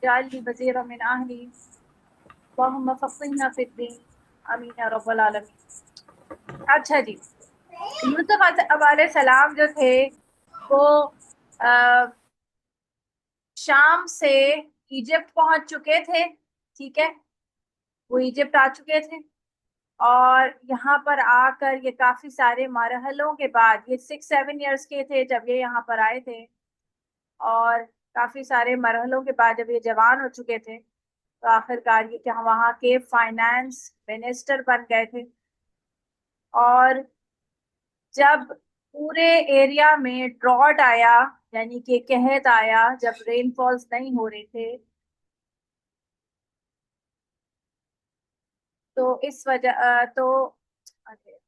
जाली वज़ीरम मिन अहली वहुम्मा फ़क़िहना फ़िद्दीन आमीन या रब्बल आलमीन। अच्छा जी, यूसुफ अलैहिस्सलाम जो थे वो अ, शाम से इजिप्ट पहुंच चुके थे। ठीक है, वो इजिप्ट आ चुके थे और यहाँ पर आकर ये काफी सारे मरहलों के बाद, ये 6-7 इयर्स के थे जब ये यहाँ पर आए थे, और काफी सारे मरहलों के बाद जब ये जवान हो चुके थे तो आखिरकार ये क्या वहाँ के फाइनेंस मिनिस्टर बन गए थे। और जब पूरे एरिया में ड्रॉट आया, यानी कि कहत आया, जब रेनफॉल्स नहीं हो रहे थे, तो इस वजह तो अरे,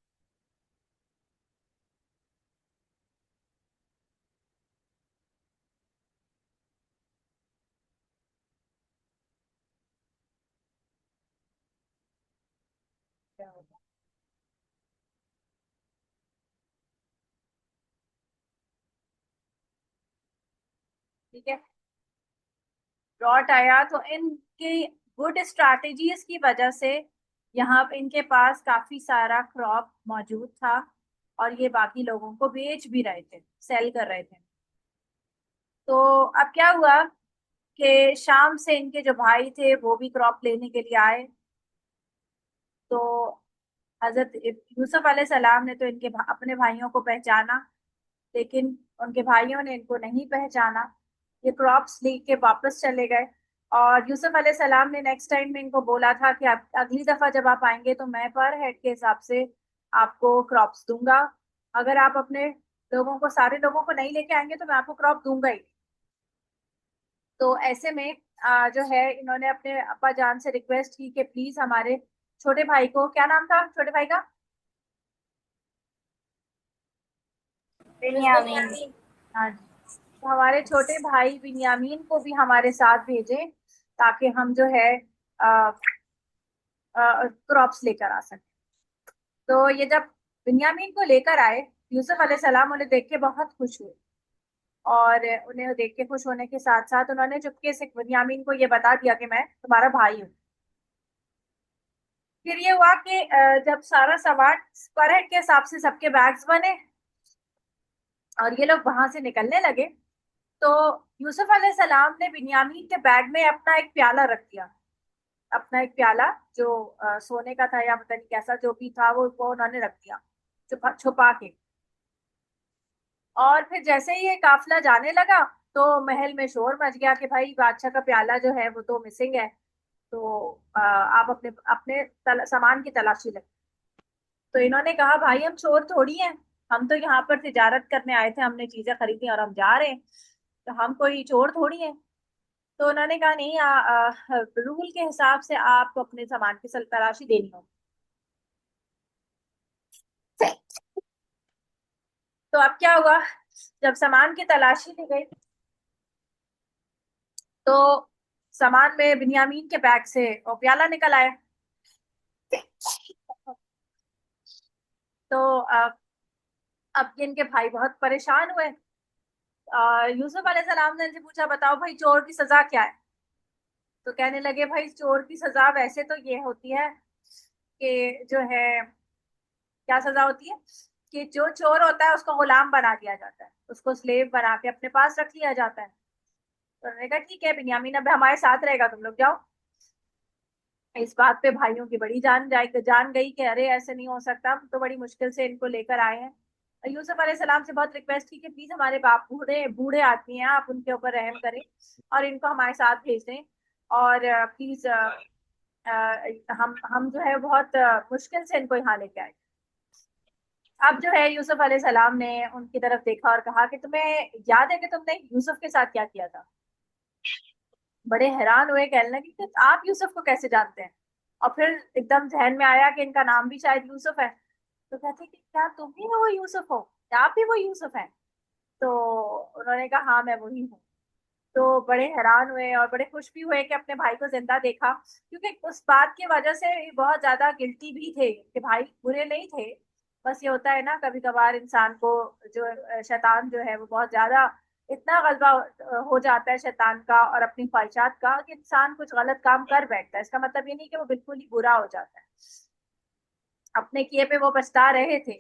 क्या होगा? ठीक है, ड्रॉट आया तो इनकी गुड स्ट्रैटेजीज की वजह से यहाँ पे इनके पास काफी सारा क्रॉप मौजूद था और ये बाकी लोगों को बेच भी रहे थे, सेल कर रहे थे। तो अब क्या हुआ कि शाम से इनके जो भाई थे वो भी क्रॉप लेने के लिए आए। तो हजरत यूसुफ अलैहि सलाम ने तो इनके अपने भाइयों को पहचाना, लेकिन उनके भाइयों ने इनको नहीं पहचाना। ये क्रॉप्स लेके वापस चले गए। और यूसुफ अलैहि सलाम ने नेक्स्ट टाइम में इनको बोला था कि आप अगली दफा जब आप आएंगे तो मैं पर हेड के हिसाब से आपको क्रॉप्स दूंगा। अगर आप अपने लोगों को, सारे लोगों को नहीं लेके आएंगे तो मैं आपको क्रॉप दूंगा ही। तो ऐसे में जो है इन्होंने अपने अब्बा जान से रिक्वेस्ट की कि प्लीज हमारे छोटे भाई को, क्या नाम था छोटे भाई का? बिन्यामीन। हाँ जी, तो हमारे छोटे भाई बिन्यामीन को भी हमारे साथ भेजें ताकि हम जो है क्रॉप्स लेकर आ सकें। तो ये जब बिन्यामीन को लेकर आए, यूसुफ अलैहिस्सलाम उन्हें देख के बहुत खुश हुए। और उन्हें देख के खुश होने के साथ साथ उन्होंने चुपके से बिन्यामीन को ये बता दिया कि मैं तुम्हारा भाई हूँ। फिर ये हुआ कि जब सारा सामान पर हेड के हिसाब से सबके बैग्स बने और ये लोग वहां से निकलने लगे, तो यूसुफ अलैहिस्सलाम ने बिन्यामीन के बैग में अपना एक प्याला रख दिया। अपना एक प्याला जो सोने का था या पता नहीं कैसा जो भी था, वो उन्होंने रख दिया छुपा छुपा के। और फिर जैसे ही ये काफिला जाने लगा तो महल में शोर मच गया कि भाई बादशाह का प्याला जो है वो तो मिसिंग है। तो आप अपने अपने सामान की तलाशी लें। तो इन्होंने कहा भाई हम चोर थोड़ी हैं, हम तो यहाँ पर तिजारत करने आए थे, हमने चीजें खरीदी और हम जा रहे हैं, तो हम कोई चोर थोड़ी हैं। तो उन्होंने कहा नहीं, रूल के हिसाब से आपको अपने सामान की तलाशी देनी होगी। तो अब क्या हुआ, जब सामान की तलाशी ली गई तो सामान में बिन्यामीन के बैग से वो प्याला निकल आया। तो अब इनके भाई बहुत परेशान हुए। यूसुफ अलैहिस्सलाम ने इनसे पूछा बताओ भाई चोर की सजा क्या है? तो कहने लगे भाई चोर की सजा वैसे तो ये होती है कि जो है, क्या सजा होती है कि जो चोर होता है उसको गुलाम बना दिया जाता है, उसको स्लेव बना के अपने पास रख लिया जाता है। तो उन्होंने कहा ठीक है बिन्यामीन अब हमारे साथ रहेगा, तुम लोग जाओ। इस बात पे भाइयों की बड़ी जान गई कि अरे ऐसे नहीं हो सकता, हम तो बड़ी मुश्किल से इनको लेकर आए हैं। और यूसुफ अलैहिस्सलाम से बहुत रिक्वेस्ट की कि प्लीज हमारे बाप बूढ़े बूढ़े आदमी हैं, आप उनके ऊपर रहम करें और इनको हमारे साथ भेज दें। और प्लीज हम जो है बहुत मुश्किल से इनको यहाँ लेके आए। अब जो है यूसुफ अलैहिस्सलाम ने उनकी तरफ देखा और कहा कि तुम्हें याद है कि तुमने यूसुफ के साथ क्या किया था? बड़े हैरान हुए, कहने लगे कि आप यूसुफ को कैसे जानते हैं? और फिर एकदम ध्यान में आया कि इनका नाम भी शायद यूसुफ है। तो कहते कि क्या तुम ही वो यूसुफ हो, क्या आप ही वो यूसुफ हैं? तो उन्होंने कहा हाँ मैं वही हूँ। तो बड़े हैरान हुए और बड़े खुश भी हुए कि अपने भाई को जिंदा देखा, क्योंकि उस बात की वजह से बहुत ज्यादा गिल्टी भी थे कि भाई बुरे नहीं थे। बस ये होता है ना कभी कभार इंसान को, जो शैतान जो है वो बहुत ज्यादा इतना गलबा हो जाता है शैतान का और अपनी ख्वाहिशात का कि इंसान कुछ गलत काम कर बैठता है। इसका मतलब ये नहीं कि वो बिल्कुल ही बुरा हो जाता है, अपने किए पे वो पछता रहे थे।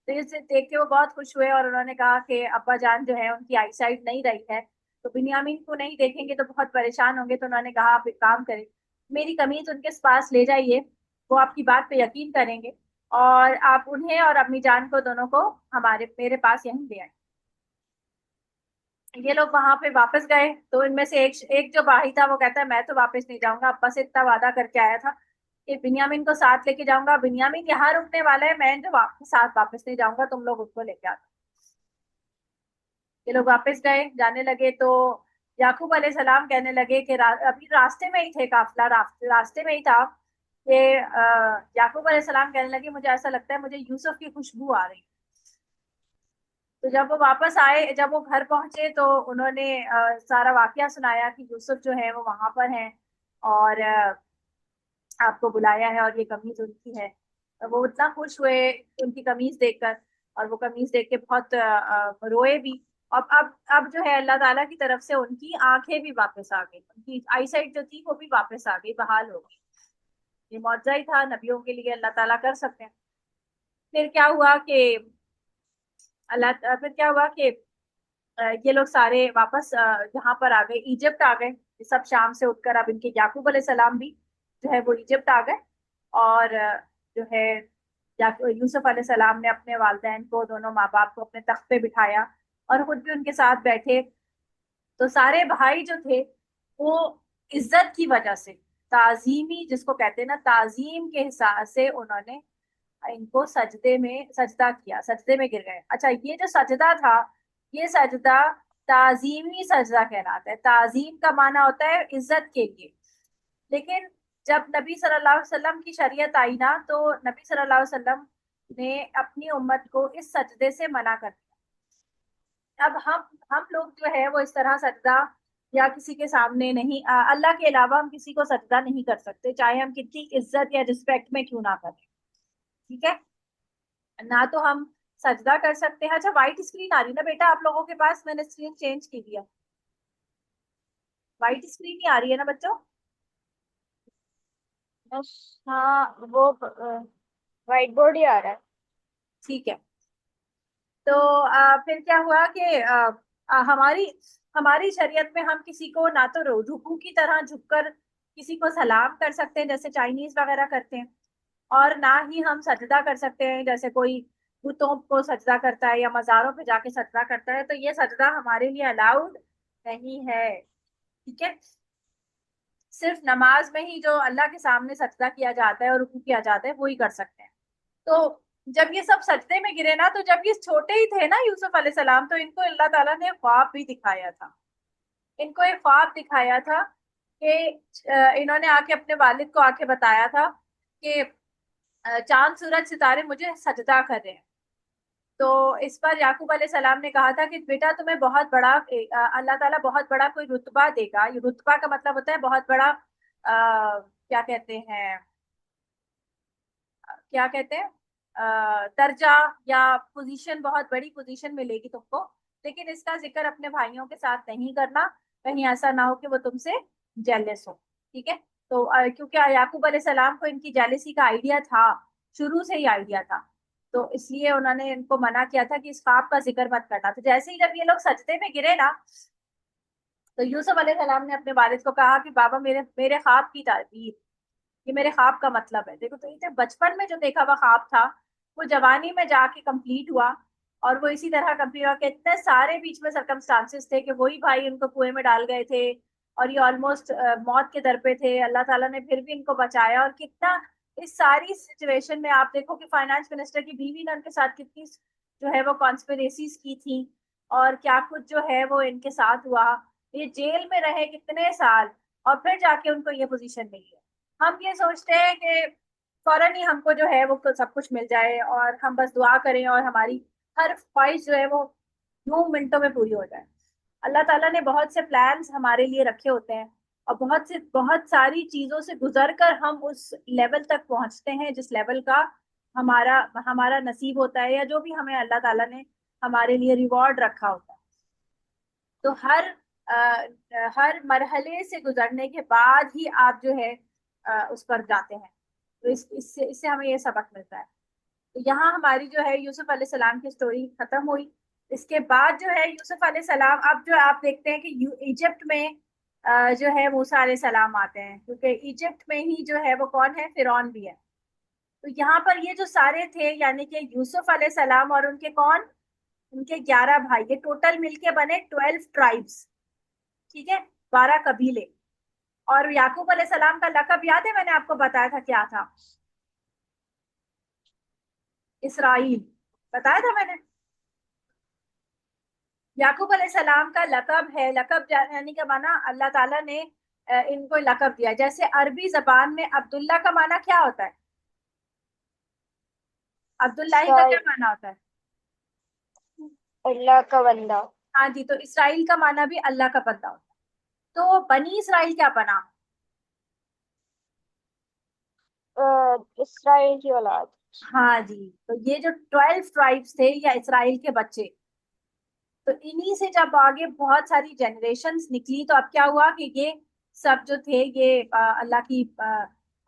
तो इसे देख के वो बहुत खुश हुए और उन्होंने कहा कि अब्बा जान जो है उनकी आईसाइट नहीं रही है, तो बिन्यामीन को नहीं देखेंगे तो बहुत परेशान होंगे। तो उन्होंने कहा आप एक काम करें, मेरी कमीज उनके पास ले जाइए, वो आपकी बात पे यकीन करेंगे, और आप उन्हें और अम्मी जान को दोनों को हमारे मेरे पास यहीं ले आए। ये लोग वहां पे वापस गए, तो इनमें से एक एक जो भाई था वो कहता है मैं तो वापस नहीं जाऊंगा, अब्बा से इतना वादा करके आया था कि बिन्यामीन को साथ लेके जाऊंगा, बिन्यामीन यहाँ रुकने वाला है, मैं जो साथ वापस नहीं जाऊंगा, तुम लोग उसको लेके आ। ये लोग वापस गए, जाने लगे तो याकूब अलैहिस्सलाम कहने लगे कि अभी रास्ते में ही थे, काफिला रास्ते में ही था कि याकूब अलैहिस्सलाम कहने लगे मुझे ऐसा लगता है मुझे यूसुफ की खुशबू आ रही। तो जब वो वापस आए, जब वो घर पहुंचे तो उन्होंने सारा वाकया सुनाया कि यूसुफ जो है वो वहां पर हैं और आपको बुलाया है और ये कमीज उनकी है। तो वो इतना खुश हुए उनकी कमीज देखकर, और वो कमीज देख के बहुत रोए भी। अब जो है अल्लाह ताला की तरफ से उनकी आंखें भी वापस आ गई, उनकी आईसाइट जो थी वो भी वापस आ गई, बहाल हो गई। ये मौजज़ा ही था, नबियों के लिए अल्लाह ताला कर सकते हैं। फिर क्या हुआ कि फिर क्या हुआ कि ये लोग सारे वापस यहाँ पर आ गए, इजिप्ट आ गए। ये सब शाम से उठकर अब इनके याकूब अलैहिस्सलाम भी जो है वो इजिप्ट आ गए। और जो है यूसुफ अलैहिस्सलाम ने अपने वालिदैन को, दोनों माँ बाप को अपने तख्त पे बिठाया और खुद भी उनके साथ बैठे। तो सारे भाई जो थे वो इज्जत की वजह से, ताजीमी जिसको कहते हैं ना, ताजीम के हिसाब से उन्होंने इनको सजदे में सजदा किया, सजदे में गिर गए। अच्छा, ये जो सजदा था, ये सजदा ताजीमी सजदा कहलाता है। ताजीम का माना होता है इज्जत के लिए। लेकिन जब नबी सल्लल्लाहु अलैहि वसल्लम की शरीयत आई ना, तो नबी सल्लल्लाहु अलैहि वसल्लम ने अपनी उम्मत को इस सजदे से मना कर दिया। अब हम लोग जो है वो इस तरह सजदा या किसी के सामने नहीं, अल्लाह के अलावा हम किसी को सजदा नहीं कर सकते, चाहे हम कितनी इज्जत या रिस्पेक्ट में क्यों ना करें। ठीक है, ना तो हम सजदा कर सकते हैं। अच्छा, व्हाइट स्क्रीन आ रही ना बेटा आप लोगों के पास? मैंने स्क्रीन चेंज की दिया, व्हाइट स्क्रीन ही आ रही है ना बच्चों? बस। हाँ, वो व्हाइट बोर्ड ही आ रहा है। ठीक है। तो फिर क्या हुआ कि हमारी हमारी शरीयत में हम किसी को ना तो रुकू की तरह झुककर किसी को सलाम कर सकते हैं जैसे चाइनीज वगैरह करते हैं, और ना ही हम सजदा कर सकते हैं जैसे कोई बुतों को सजदा करता है या मज़ारों पे जाके सजदा करता है। तो ये सजदा हमारे लिए अलाउड नहीं है। ठीक है, सिर्फ नमाज में ही जो अल्लाह के सामने सजदा किया जाता है और रुकू किया जाता है वो ही कर सकते हैं। तो जब ये सब सजदे में गिरे ना, तो जब ये छोटे ही थे ना यूसुफ अलैहिस्सलाम, तो इनको अल्लाह ताला ने ख्वाब भी दिखाया था। इनको एक ख्वाब दिखाया था कि इन्होंने आके अपने वालिद को आके बताया था कि चांद सूरज सितारे मुझे सजदा कर रहे हैं। तो इस पर याकूब अलैहिस्सलाम ने कहा था कि बेटा तुम्हें बहुत बड़ा अल्लाह ताला बहुत बड़ा कोई रुतबा देगा। ये रुतबा का मतलब होता है बहुत बड़ा, क्या कहते हैं, क्या कहते हैं, दर्जा या पोजीशन, बहुत बड़ी पोजीशन मिलेगी तुमको। लेकिन इसका जिक्र अपने भाइयों के साथ नहीं करना, कहीं ऐसा ना हो कि वो तुमसे जेलस हो। ठीक है, तो क्योंकि याकूब अलैहिस्सलाम को इनकी जेलसी का आइडिया था, शुरू से ही आइडिया था। तो इसलिए उन्होंने इनको मना किया था कि इस ख्वाब का जिक्र मत करना। तो जैसे ही जब ये लोग सजदे में गिरे ना, तो यूसुफ अलैहिस्सलाम ने अपने वालिद को कहा कि बाबा मेरे मेरे ख्वाब की ताबीर, ये मेरे ख्वाब का मतलब है। देखो, तो ये बचपन में जो देखा हुआ ख्वाब था वो जवानी में जाके कंप्लीट हुआ, और वो इसी तरह कंप्लीट हुआ कि इतने सारे बीच में सरकमस्टांसेस थे कि वही भाई उनको कुएं में डाल गए थे और ये ऑलमोस्ट मौत के दर पे थे। अल्लाह ताला ने फिर भी इनको बचाया। और कितना इस सारी सिचुएशन में आप देखो कि फाइनेंस मिनिस्टर की बीवी ने उनके साथ कितनी जो है वो कॉन्स्पिरेसीज की थी, और क्या कुछ जो है वो इनके साथ हुआ। ये जेल में रहे कितने साल, और फिर जाके उनको ये पोजीशन मिली है। हम ये सोचते हैं कि फौरन ही हमको जो है वो सब कुछ मिल जाए और हम बस दुआ करें और हमारी हर ख्वाहिश जो है वो 2 मिनटों में पूरी हो जाए। अल्लाह ताला ने बहुत से प्लान्स हमारे लिए रखे होते हैं, और बहुत सारी चीजों से गुजर कर हम उस लेवल तक पहुंचते हैं जिस लेवल का हमारा हमारा नसीब होता है, या जो भी हमें अल्लाह ताला ने हमारे लिए रिवॉर्ड रखा होता है। तो हर मरहले से गुजरने के बाद ही आप जो है उस पर जाते हैं। तो इससे इससे हमें ये सबक मिलता है। तो यहाँ हमारी जो है यूसुफ अलैहिस्सलाम की स्टोरी खत्म हुई। इसके बाद जो है यूसुफ अलैहिस्सलाम, अब जो आप देखते हैं कि इजिप्ट में जो है मूसा अलैहिस्सलाम आते हैं, क्योंकि इजिप्ट में ही जो है वो कौन है, फिरौन भी है। तो यहाँ पर ये जो सारे थे, यानी कि यूसुफ अलैहिस्सलाम और उनके कौन, उनके 11 भाई, ये टोटल मिलके बने 12 ट्राइब्स। ठीक है, 12 कबीले। और याकूब अलैहिस्सलाम का लकब याद है, मैंने आपको बताया था क्या था, इसराइल, बताया था मैंने। याकूब अलैहिस्सलाम का लकब है, लकब यानी का माना अल्लाह ताला ने इनको लकब दिया। जैसे अरबी जबान में अब्दुल्ला का माना क्या होता है, अब्दुल्लाही का क्या इसराइल, माना होता है। अल्लाह का बंदा। हाँ जी, तो इसराइल का माना भी अल्लाह का बंदा होता है। तो बनी इसराइल क्या बना। इसराइल की औलाद। हाँ जी, तो ये जो 12 ट्राइब्स थे या इसराइल के बच्चे, तो इन्हीं से जब आगे बहुत सारी जनरेशन्स निकली, तो अब क्या हुआ कि ये सब जो थे ये अल्लाह की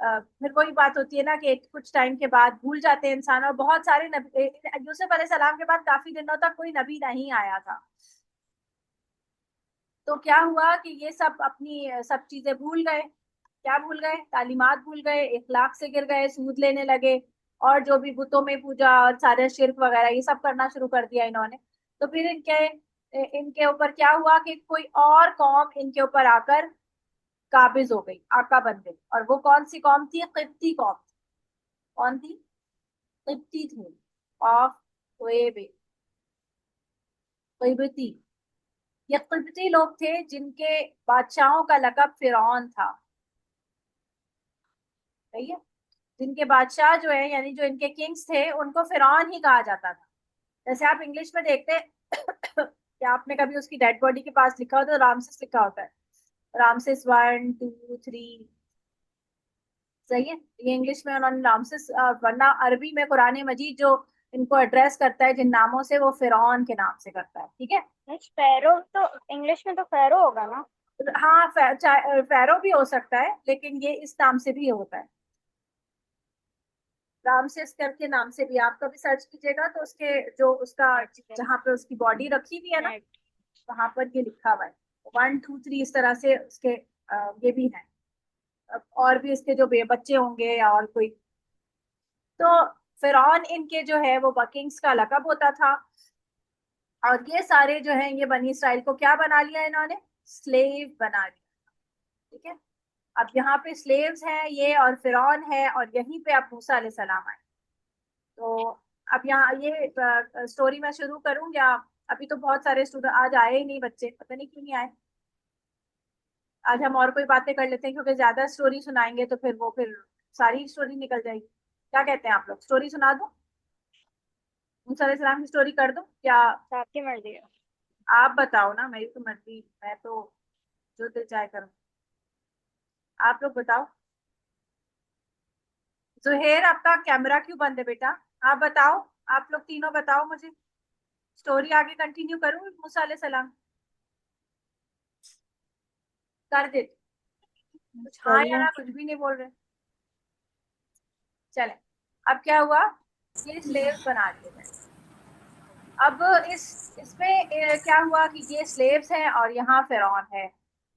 फिर वही बात होती है ना कि कुछ टाइम के बाद भूल जाते हैं इंसान। और बहुत सारे नबी, यूसुफ अलैहिस्सलाम के बाद काफी दिनों तक कोई नबी नहीं आया था। तो क्या हुआ कि ये सब अपनी सब चीजें भूल गए। क्या भूल गए, तालीमात भूल गए, इखलाक से गिर गए, सूद लेने लगे, और जो भी बुतों में पूजा और सारे शिर्क वगैरह ये सब करना शुरू कर दिया इन्होंने। तो फिर इनके इनके ऊपर क्या हुआ कि कोई और कौम इनके ऊपर आकर काबिज हो गई, आका बन गई। और वो कौन सी कौम थी, किब्ती कौम थी। कौन थी, किब्ती थी, ऑफ वेबे, किब्ती। ये किब्ती लोग थे जिनके बादशाहों का लकब फिरौन था। सही है, जिनके बादशाह जो है, यानी जो इनके किंग्स थे, उनको फिरौन ही कहा जाता था। जैसे आप इंग्लिश में देखते हैं कि आपने कभी उसकी डेड बॉडी के पास लिखा होता है तो रामसेस लिखा होता है, रामसेस 1 2 3। सही है, ये इंग्लिश में उन्होंने रामसेस, वरना अरबी में कुरान मजीद जो इनको एड्रेस करता है जिन नामों से, वो फिरौन के नाम से करता है। ठीक है। फैरो तो इंग्लिश में तो फैरो होगा ना। हाँ, फैरो भी हो सकता है, लेकिन ये इस नाम से भी होता है, रामसेस करके नाम से भी। आप कभी सर्च कीजिएगा तो उसके जो उसका, अच्छा। जहाँ पे उसकी बॉडी रखी हुई है ना, नेट। वहां पर ये लिखा हुआ है 1 2 3, इस तरह से उसके ये भी है। और भी इसके जो बच्चे होंगे या और कोई। तो फिरौन इनके जो है वो किंग्स का लकब होता था। और ये सारे जो है ये बनी इसराइल को क्या बना लिया इन्होंने, स्लेव बना लिया। ठीक है, अब यहाँ पे स्लेव्स हैं ये, और फिरौन है, और यहीं पे अब मूसा अलैहिस्सलाम आए। तो अब यहाँ ये स्टोरी मैं शुरू करूँ या, अभी तो बहुत सारे स्टूडेंट आज आए ही नहीं, बच्चे पता नहीं क्यों नहीं आए। आज हम और कोई बातें कर लेते हैं, क्योंकि ज्यादा स्टोरी सुनाएंगे तो फिर सारी स्टोरी निकल जाएगी। क्या कहते हैं आप लोग, स्टोरी सुना दूं, मूसा अलैहिस्सलाम की स्टोरी कर दूं क्या। आपकी मर्जी है। आप बताओ ना, मेरी तो मर्जी, मैं तो जो दिल चाहे करूं। आप लोग बताओ। जुहेर, आपका कैमरा क्यों बंद है बेटा, आप बताओ। आप लोग तीनों बताओ मुझे, स्टोरी आगे कंटिन्यू करूं मूसा अलैहिस्सलाम, कर दे। कुछ हाँ या चलिए। ना, कुछ भी नहीं बोल रहे। चले, अब क्या हुआ, ये स्लेव्स बना दिए गए। अब इस इसमें क्या हुआ कि ये स्लेव्स हैं और यहाँ फिरौन है।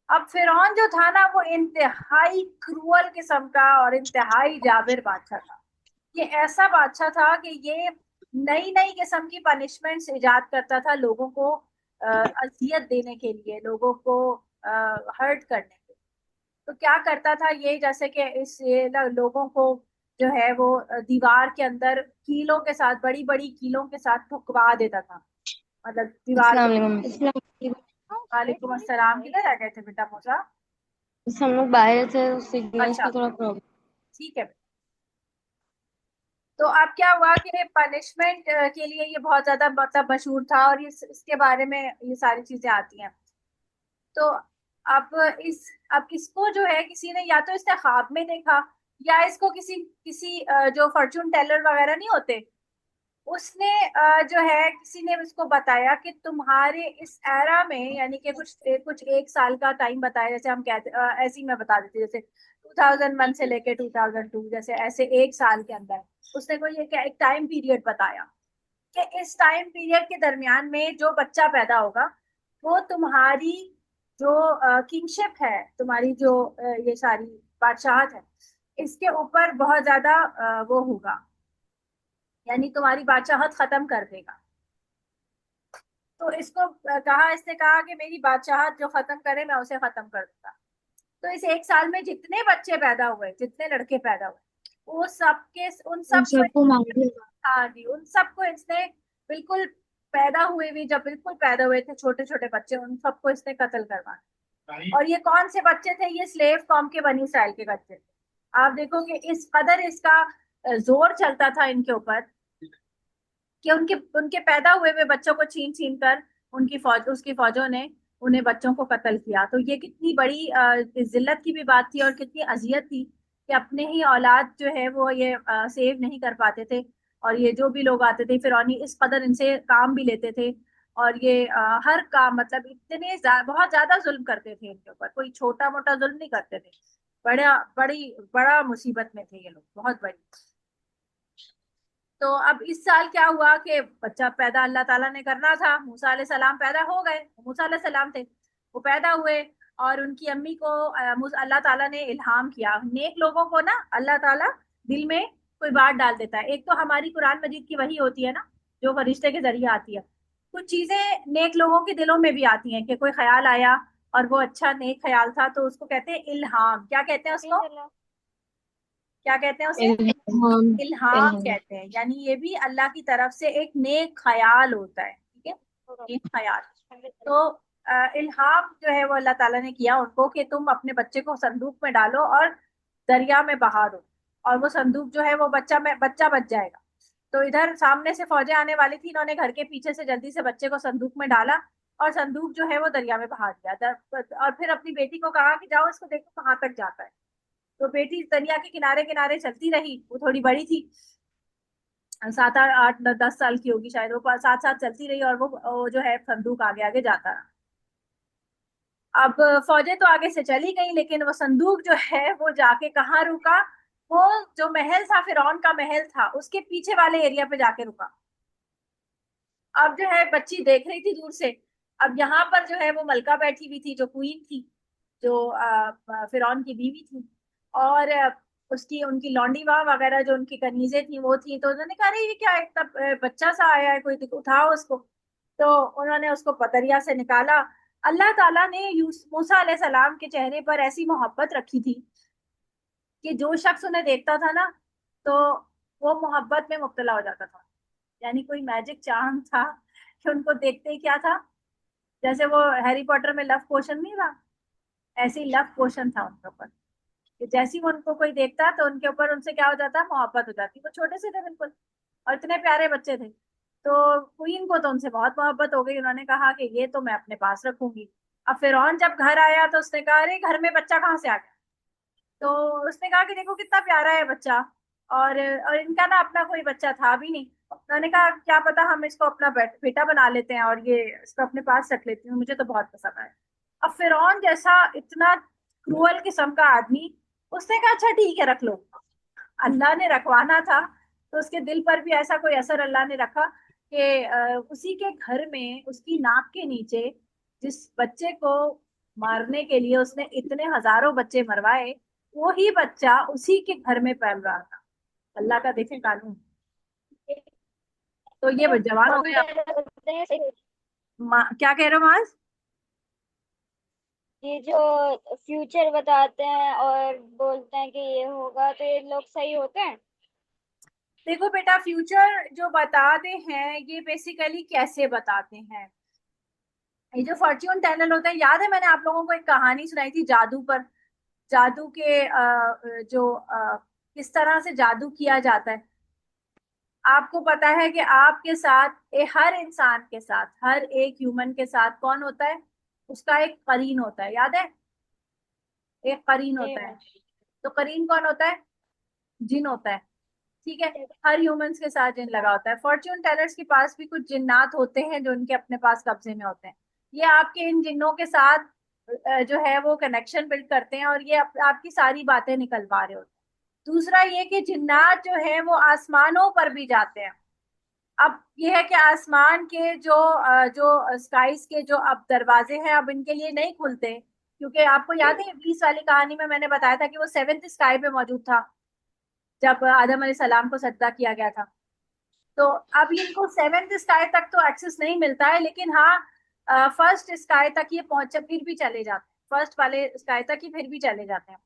अब फिरौन जो था ना, वो इंतहाई क्रूअल किस्म का और इंतहाई जाबिर बादशाह था। ये ऐसा बादशाह था कि ये नई नई किस्म की पनिशमेंट्स इजाद करता था लोगों को अजियत देने के लिए, लोगों को हर्ट करने के लिए। तो क्या करता था ये, जैसे कि लोगों को जो है वो दीवार के अंदर कीलों के साथ, बड़ी बड़ी कीलों के साथ ठुकवा देता था, मतलब दीवार अस्सलाम को। वालेकुम। अस्सलाम वालेकुम अस्सलाम, किधर आ गए थे बेटा मौसा। बस हम लोग बाहर थे, सिग्नल्स अच्छा, का थोड़ा प्रॉब्लम। ठीक है। तो अब क्या हुआ कि पनिशमेंट के लिए ये बहुत ज्यादा मतलब मशहूर था, और इसके बारे में ये सारी चीजें आती हैं। तो अब इस अब इसको जो है किसी ने, या तो इसने ख्वाब में देखा, या इसको किसी किसी जो फॉर्चून टेलर वगैरह नहीं होते, उसने जो है किसी ने उसको बताया कि तुम्हारे इस एरा में, यानी कि कुछ कुछ एक साल का टाइम बताया, जैसे हम कहते ऐसे ही मैं बता देती हूँ, जैसे 2001 से लेके 2002, जैसे ऐसे एक साल के अंदर उसने कोई एक टाइम पीरियड बताया कि इस टाइम पीरियड के दरमियान में जो बच्चा पैदा होगा वो तुम्हारी जो किंगशिप है, तुम्हारी जो ये सारी बादशाहत है, इसके ऊपर बहुत ज्यादा वो होगा, यानी तुम्हारी बादशाहत खत्म कर देगा। तो इसको कहा, इसने कहा कि मेरी बादशाहत जो खत्म करे मैं उसे खत्म कर दूंगा। तो इस एक साल में जितने बच्चे पैदा हुए, जितने लड़के पैदा हुए, वो सबके उन उन सबको, सबको मार दिया। हाँ जी, उन सबको इसने बिल्कुल पैदा हुए भी, जब बिल्कुल पैदा हुए थे छोटे छोटे बच्चे, उन सबको इसने कत्ल करवाया। और ये कौन से बच्चे थे? ये स्लेव कौम के बनी इसराइल के बच्चे थे। आप देखोगे इस कदर इसका जोर चलता था इनके ऊपर कि उनके उनके पैदा हुए हुए बच्चों को छीन छीन कर उनकी फौज, उसकी फौजों ने उन्हें बच्चों को कत्ल किया। तो ये कितनी बड़ी जिल्लत की भी बात थी और कितनी अजियत थी कि अपने ही औलाद जो है वो ये सेव नहीं कर पाते थे। और ये जो भी लोग आते थे फिरौनी, इस कदर इनसे काम भी लेते थे। और ये हर काम, मतलब इतने बहुत ज्यादा जुल्म करते थे इनके ऊपर, कोई छोटा मोटा जुल्म नहीं करते थे। बड़ा मुसीबत में थे ये लोग, बहुत बड़ी। तो अब इस साल क्या हुआ कि बच्चा पैदा अल्लाह ताला ने करना था, मूसा अलैहि सलाम पैदा हो गए, मूसा अलैहि सलाम थे, वो पैदा हुए। और उनकी अम्मी को अल्लाह ताला ने इल्हाम किया। नेक लोगों को ना अल्लाह ताला दिल में कोई बात डाल देता है। एक तो हमारी कुरान मजीद की वही होती है ना, जो फरिश्ते के जरिए आती है। कुछ चीजें नेक लोगों के दिलों में भी आती हैं कि कोई ख्याल आया और वो अच्छा नेक ख्याल था, तो उसको कहते हैं इल्हाम। क्या कहते हैं उसको? क्या कहते हैं उसे? इल्हाम। इल्हाम इल्हाम। कहते हैं। यानी ये भी अल्लाह की तरफ से एक नेक ख्याल होता है, ठीक है, नेक ख्याल। तो इल्हाम जो है वो अल्लाह ताला ने किया उनको कि तुम अपने बच्चे को संदूक में डालो और दरिया में बहा दो, और वो संदूक जो है वो बच्चा बच जाएगा। तो इधर सामने से फौजें आने वाली थी, इन्होंने घर के पीछे से जल्दी से बच्चे को संदूक में डाला और संदूक जो है वो दरिया में बहा दिया। और फिर अपनी बेटी को कहा कि जाओ इसको देखो कहाँ तक जाता है। तो बेटी दरिया के किनारे किनारे चलती रही, वो थोड़ी बड़ी थी, 7 8 10 साल की होगी शायद, वो साथ साथ चलती रही और वो जो है संदूक आगे आगे जाता रहा। अब फौजें तो आगे से चली गई, लेकिन वो संदूक जो है वो जाके कहाँ रुका? वो जो महल था, फिरौन का महल था, उसके पीछे वाले एरिया पे जाके रुका। अब जो है बच्ची देख रही थी दूर से। अब यहाँ पर जो है वो मलका बैठी हुई थी, जो क्वीन थी, जो फिरौन की बीवी थी। और उसकी उनकी लौंडीवा वगैरह जो उनकी कनीजें थी वो थी। तो उन्होंने कहा, अरे ये क्या इतना बच्चा सा आया है, कोई उठाओ उसको। तो उन्होंने उसको पतरिया से निकाला। अल्लाह ताला ने मूसा अलैहि सलाम के चेहरे पर ऐसी मोहब्बत रखी थी कि जो शख्स उन्हें देखता था ना, तो वो मोहब्बत में मुब्तला हो जाता था। यानी कोई मैजिक चार्म था कि उनको देखते ही क्या था, जैसे वो हैरी पॉटर में लव पोशन नहीं था, ऐसे ही लव पोशन था उनके ऊपर कि जैसे ही वो उनको कोई देखता तो उनके ऊपर उनसे क्या हो जाता, मोहब्बत हो जाती। वो छोटे से थे बिल्कुल और इतने प्यारे बच्चे थे। तो क्वीन को तो उनसे बहुत मोहब्बत हो गई, उन्होंने कहा कि ये तो मैं अपने पास रखूंगी। अब फिरौन जब घर आया तो उसने कहा, अरे घर में बच्चा कहाँ से आ गया? तो उसने कहा कि देखो कितना प्यारा है बच्चा, और इनका ना अपना कोई बच्चा था भी नहीं। उन्होंने कहा क्या पता हम इसको अपना बेटा बना लेते हैं और ये इसको अपने पास रख लेती हूँ, मुझे तो बहुत पसंद आया। अब फिरौन जैसा इतना क्रूअल किस्म का आदमी, उसने कहा अच्छा ठीक है रख लो। अल्लाह ने रखवाना था, तो उसके दिल पर भी ऐसा कोई असर अल्लाह ने रखा कि उसी के घर में उसकी नाक के नीचे जिस बच्चे को मारने के लिए उसने इतने हजारों बच्चे मरवाए, वो ही बच्चा उसी के घर में पल रहा था। अल्लाह का देखे कानून। तो ये जवान हो गया। क्या कह रहे हो माज? ये जो फ्यूचर बताते हैं और बोलते हैं कि ये होगा, तो ये लोग सही होते हैं? देखो बेटा, फ्यूचर जो बताते हैं ये बेसिकली कैसे बताते हैं? ये जो फॉर्च्यून टेलर होता है, याद है मैंने आप लोगों को एक कहानी सुनाई थी जादू पर, जादू के जो किस तरह से जादू किया जाता है। आपको पता है कि आपके साथ हर इंसान के साथ, हर एक ह्यूमन के साथ कौन होता है? उसका एक करीन होता है, याद है? एक करीन जी होता है। मैम। तो करीन कौन होता है? जिन होता है। ठीक है, हर ह्यूमंस के साथ जिन लगा होता है। फॉर्च्यून टेलर्स के पास भी कुछ जिन्नात होते हैं जो उनके अपने पास कब्जे में होते हैं। ये आपके इन जिन्नों के साथ जो है वो कनेक्शन बिल्ड करते हैं और ये आपकी सारी बातें निकलवा रहे होते हैं। दूसरा ये कि जिन्नात जो है वो आसमानों पर भी जाते हैं। अब ये है कि आसमान के जो स्काईज के जो अब दरवाजे हैं अब इनके लिए नहीं खुलते, क्योंकि आपको याद है इब्लीस वाली कहानी में मैंने बताया था कि वो सेवेंथ स्काई पे मौजूद था जब आदम अलैहिस्सलाम को सजदा किया गया था। तो अब इनको सेवेंथ स्काई तक तो एक्सेस नहीं मिलता है, लेकिन हाँ फर्स्ट स्काई तक ये पहुंच फिर भी चले जाते हैं, फर्स्ट वाले स्काई तक ही फिर भी चले जाते हैं।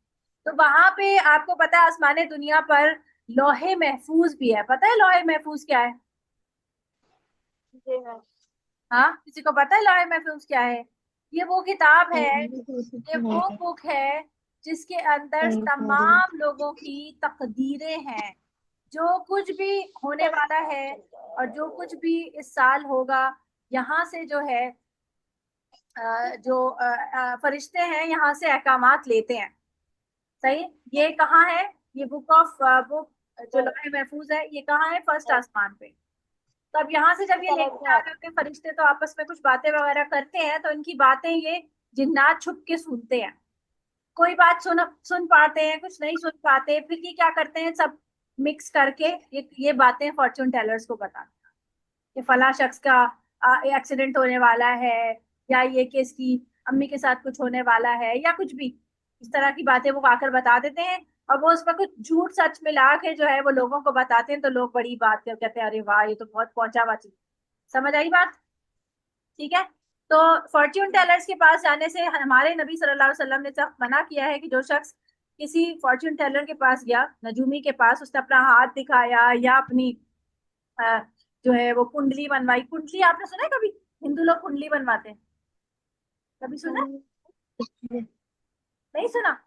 तो वहां पे आपको पता है आसमानी दुनिया पर लौहे महफूज भी है। पता है लौहे महफूज क्या है? जी मैम। हाँ, किसी को पता है लौहे महफूज क्या है? ये वो किताब है, ये वो बुक है जिसके अंदर तमाम लोगों की तकदीरें हैं। जो कुछ भी होने वाला है और जो कुछ भी इस साल होगा, यहाँ से जो है फरिश्ते हैं यहाँ से अहकामात लेते हैं। सही। ये कहाँ है? ये बुक जो लौह महफूज है ये कहाँ है? फर्स्ट आसमान पे। तो अब यहाँ से जब ये लेके जा रहे होते हैं फरिश्ते तो आपस में कुछ बातें वगैरह करते हैं, तो इनकी बातें ये जिन्नात छुप के सुनते हैं। कोई बात सुन सुन पाते हैं, कुछ नहीं सुन पाते, फिर ये क्या करते हैं सब मिक्स करके ये बातें फॉर्चून टेलर्स को बताते हैं कि फला शख्स का एक्सीडेंट होने वाला है, या ये कि इसकी अम्मी के साथ कुछ होने वाला है, या कुछ भी इस तरह की बातें वो आकर बता देते हैं। और वो उस पर कुछ झूठ सच मिला के जो है वो लोगों को बताते हैं, तो लोग बड़ी बात कहते हैं अरे वाह ये तो बहुत पहुंचा हुआ चीज। समझ आई बात? ठीक है। तो फॉर्च्यून टेलर्स के पास जाने से हमारे नबी सल्लल्लाहु अलैहि वसल्लम ने सख्त मना किया है कि जो शख्स किसी फॉर्च्यून टेलर के पास गया, नजूमी के पास, उसने अपना हाथ दिखाया या अपनी अ, जो है वो कुंडली बनवाई। कुंडली आपने सुना है कभी? हिंदू लोग कुंडली बनवाते हैं, कभी सुना है? नहीं सुना?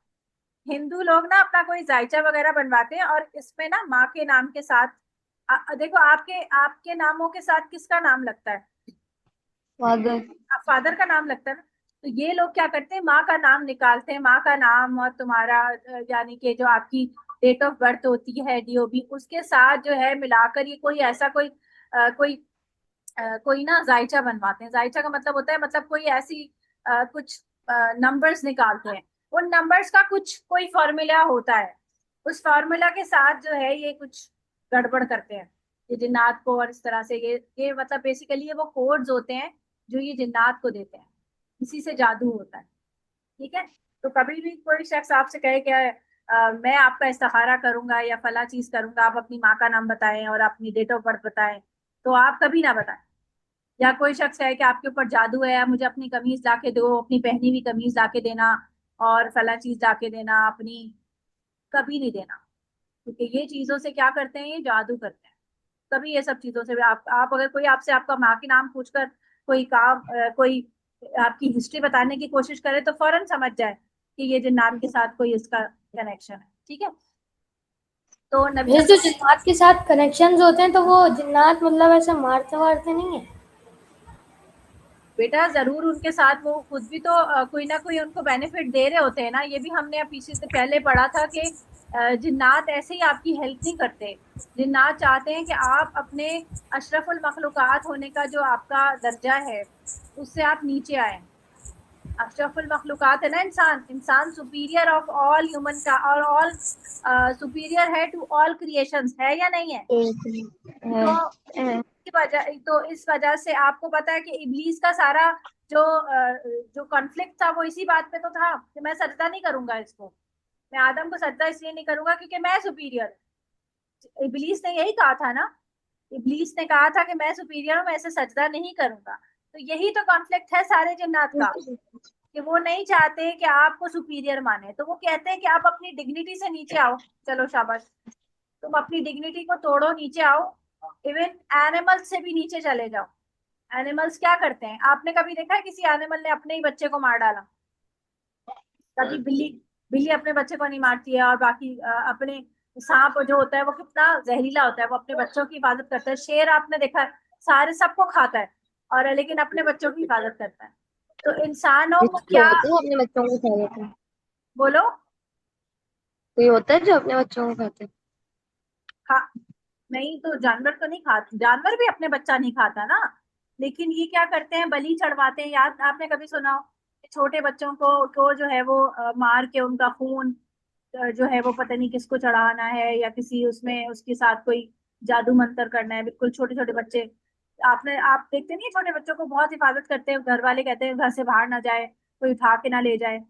हिंदू लोग ना अपना कोई जायचा वगैरह बनवाते हैं और इसमें ना माँ के नाम के साथ देखो आपके आपके नामों के साथ किसका नाम लगता है? फादर। फादर का नाम लगता है ना। तो ये लोग क्या करते हैं, माँ का नाम निकालते हैं, माँ का नाम और तुम्हारा यानी कि जो आपकी डेट ऑफ बर्थ होती है डीओबी, उसके साथ जो है मिलाकर ये कोई ऐसा कोई ना जायचा बनवाते हैं। जायचा का मतलब होता है मतलब कोई ऐसी कुछ नंबर्स निकालते हैं। उन नंबर्स का कुछ कोई फॉर्मूला होता है, उस फॉर्मूला के साथ जो है ये कुछ गड़बड़ करते हैं ये जिन्नात को। और इस तरह से ये मतलब बेसिकली ये वो कोड्स होते हैं जो ये जिन्नात को देते हैं। इसी से जादू होता है। ठीक है। तो कभी भी कोई शख्स आपसे कहे कि मैं आपका इस्तिखारा करूंगा या फला चीज करूंगा, आप अपनी माँ का नाम बताएं और अपनी डेट ऑफ बर्थ बताएं, तो आप कभी ना बताएं। या कोई शख्स कहे कि आपके ऊपर जादू है, आप मुझे अपनी कमीज ला के दो, अपनी पहनी हुई कमीज ला के देना और फला चीज ला के देना अपनी, कभी नहीं देना। क्योंकि ये चीजों से क्या करते हैं, ये जादू करते हैं। कभी ये सब चीजों से भी आप अगर कोई आपसे आपका माँ के नाम पूछकर कोई काम कोई आपकी हिस्ट्री बताने की कोशिश करे तो फौरन समझ जाए कि ये जिन्नात के साथ कोई इसका कनेक्शन है। ठीक है। तो नबी ये जो जिन्नात के साथ कनेक्शंस होते हैं तो वो जिन्नात मतलब ऐसे मारते वारते नहीं है? बेटा जरूर उनके साथ वो खुद भी तो कोई ना कोई उनको बेनिफिट दे रहे होते हैं ना। ये भी हमने पीछे से पहले पढ़ा था कि जिन्नात ऐसे ही आपकी हेल्प नहीं करते। जिन्नात चाहते हैं कि आप अपने अशरफुल मखलूकात होने का जो आपका दर्जा है उससे आप नीचे आए। अशरफुल मखलूकात है ना इंसान, इंसान सुपीरियर ऑफ ऑल ह्यूमन का और ऑल सुपीरियर है टू ऑल क्रिएशंस, है या नहीं है? तो की वजह तो इस वजह से आपको पता है कि इब्लीस का सारा जो जो कॉन्फ्लिक्ट था वो इसी बात पे तो था कि मैं सजदा नहीं करूंगा इसको, मैं आदम को सजदा इसलिए नहीं करूंगा क्योंकि मैं सुपीरियर। इब्लीस ने यही कहा था ना, इब्लीस ने कहा था कि मैं सुपीरियर हूँ, मैं इसे सजदा नहीं करूंगा। तो यही तो कॉन्फ्लिक्ट है सारे जिन्नात का, कि वो नहीं चाहते कि आपको सुपीरियर माने। तो वो कहते हैं कि आप अपनी डिग्निटी से नीचे आओ। चलो शाबाश, तुम अपनी डिग्निटी को तोड़ो, नीचे आओ, इवन एनिमल्स से भी नीचे चले जाओ। एनिमल्स क्या करते हैं? आपने कभी देखा है किसी एनिमल ने अपने ही बच्चे को मार डाला? कभी बिल्ली, बिल्ली अपने बच्चे को नहीं मारती है। और बाकी अपने सांप जो होता है वो कितना जहरीला होता है, वो अपने बच्चों की हिफाजत करता है। शेर आपने देखा है सारे सबको खाता है और लेकिन अपने बच्चों की हिफाजत करता है। तो इंसानों को कोई क्या? होता है अपने बच्चों को खा जाता है? बोलो। कोई होता है जो अपने बच्चों को खाता है? खा नहीं तो जानवर तो नहीं खाते, जानवर भी अपने बच्चा नहीं खाता ना, लेकिन ये क्या करते हैं, बलि चढ़वाते हैं। याद आपने कभी सुना हो कि छोटे बच्चों को जो है वो मार के उनका खून जो है वो पता नहीं किसको चढ़ाना है, या किसी उसमें उसके साथ कोई जादू मंतर करना है। बिल्कुल छोटे छोटे बच्चे, आप देखते नहीं, छोटे बच्चों को बहुत हिफाजत करते हैं, घर वाले कहते हैं घर से बाहर ना जाए, कोई उठा के ना ले जाए।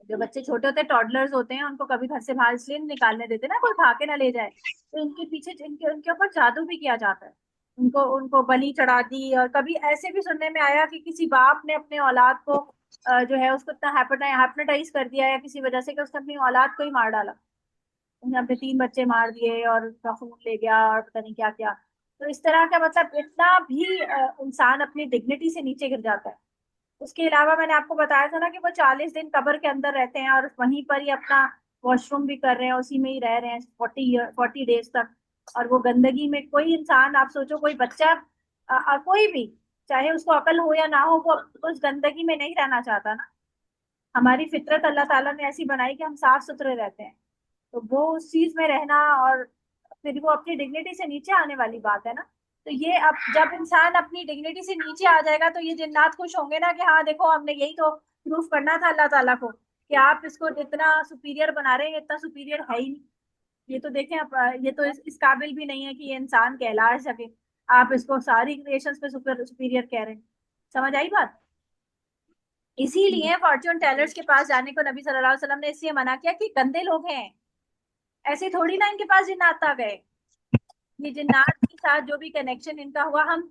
जो बच्चे छोटे होते हैं, टॉडलर्स होते हैं, उनको कभी घर से बाहर इसलिए नहीं निकालने देते ना, कोई उठा के ना ले जाए। तो इनके पीछे इनके उनके ऊपर जादू भी किया जाता है, उनको उनको बलि चढ़ा दी। और कभी ऐसे भी सुनने में आया कि किसी बाप ने अपने औलाद को जो है उसको इतना हैप्नेटाइज कर दिया या किसी वजह से कि उसने अपनी औलाद को ही मार डाला। उसने अपने 3 बच्चे मार दिए और उसका खून ले गया और पता नहीं क्या क्या। तो इस तरह का मतलब इतना भी इंसान अपनी डिग्निटी से नीचे गिर जाता है। उसके अलावा मैंने आपको बताया था ना कि वो 40 दिन कब्र के अंदर रहते हैं और वहीं पर ही अपना वॉशरूम भी कर रहे हैं, उसी में ही रह रहे हैं 40 डेज तक। और वो गंदगी में, कोई इंसान आप सोचो, कोई बच्चा कोई भी, चाहे उसको अकल हो या ना हो, वो उस गंदगी में नहीं रहना चाहता ना। हमारी फितरत अल्लाह ताला ने ऐसी बनाई कि हम साफ सुथरे रहते हैं, तो वो उस चीज में रहना और फिर वो अपनी डिग्निटी से नीचे आने वाली बात है ना। तो ये अब जब इंसान अपनी डिग्निटी से नीचे आ जाएगा तो ये जिन्नात खुश होंगे ना कि हाँ देखो, हमने यही तो प्रूफ करना था अल्लाह ताला को कि आप इसको इतना सुपीरियर बना रहे हैं, इतना सुपीरियर है ही नहीं। ये तो देखें आप, ये तो इस काबिल भी नहीं है कि ये इंसान कहला सके, आप इसको सारी क्रिएशंस पे सुपीरियर कह रहे हैं। समझ आई बात? इसीलिए फॉर्च्यून टेलर्स के पास जाने को नबी सल्लल्लाहु अलैहि वसल्लम ने इसलिए मना किया कि गंदे लोग हैं, ऐसे थोड़ी ना इनके पास जिन्नात आ गए। ये जिन्नात के साथ जो भी कनेक्शन इनका हुआ, हम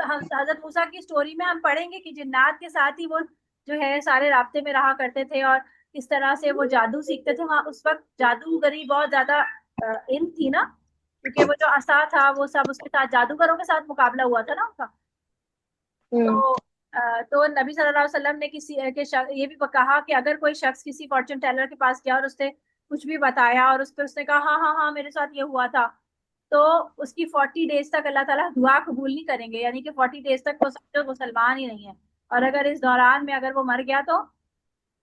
हजरत मूसा की स्टोरी में हम पढ़ेंगे कि जिन्नात के साथ ही वो जो है सारे राब्ते में रहा करते थे, और किस तरह से वो जादू सीखते थे। वहाँ उस वक्त जादूगरी बहुत ज्यादा इन थी ना, क्योंकि वो जो असा था वो सब उसके साथ जादूगरों के साथ मुकाबला हुआ था ना उनका। तो तो नबी सल्लल्लाहु अलैहि वसल्लम ने ये भी कहा कि अगर कोई शख्स किसी फॉर्च्यून टेलर के पास गया और उसने कुछ भी बताया और उस पर उसने कहा हाँ हाँ हाँ मेरे साथ ये हुआ था, तो उसकी 40 डेज तक अल्लाह ताला दुआ कबूल नहीं करेंगे, यानी कि 40 डेज तक वो समझो मुसलमान ही नहीं है। और अगर इस दौरान में अगर वो मर गया तो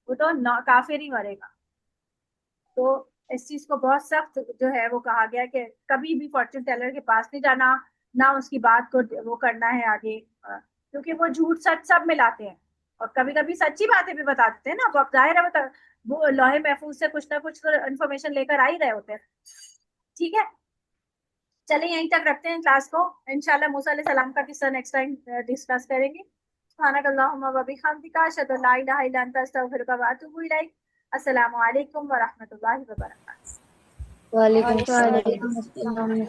वो तो काफिर ही मरेगा। तो इस चीज को बहुत सख्त जो है वो कहा गया कि कभी भी फॉर्च्यून टेलर के पास नहीं जाना, ना उसकी बात को वो करना है आगे, क्योंकि वो झूठ सच सब मिलाते हैं और कभी कभी सच्ची बातें भी बता देते हैं ना। अब जाहिर है वो लोहे महफूज से कुछ ना कुछ तो इन्फॉर्मेशन लेकर आ ही रहे होते हैं। ठीक है, चलिए यहीं तक रखते हैं क्लास को। इंशाल्लाह मूसा अलैहि सलाम का किस्सा नेक्स्ट टाइम डिस्कस करेंगे। सुब्हानकल्लाहुम्मा व बिहम्दिका अशहदु अन ला इलाहा इल्ला अंता अस्तगफिरुका व अतूबु इलैक। अस्सलामु अलैकुम व रहमतुल्लाहि व बरकातहू। वालेकुम अस्सलाम।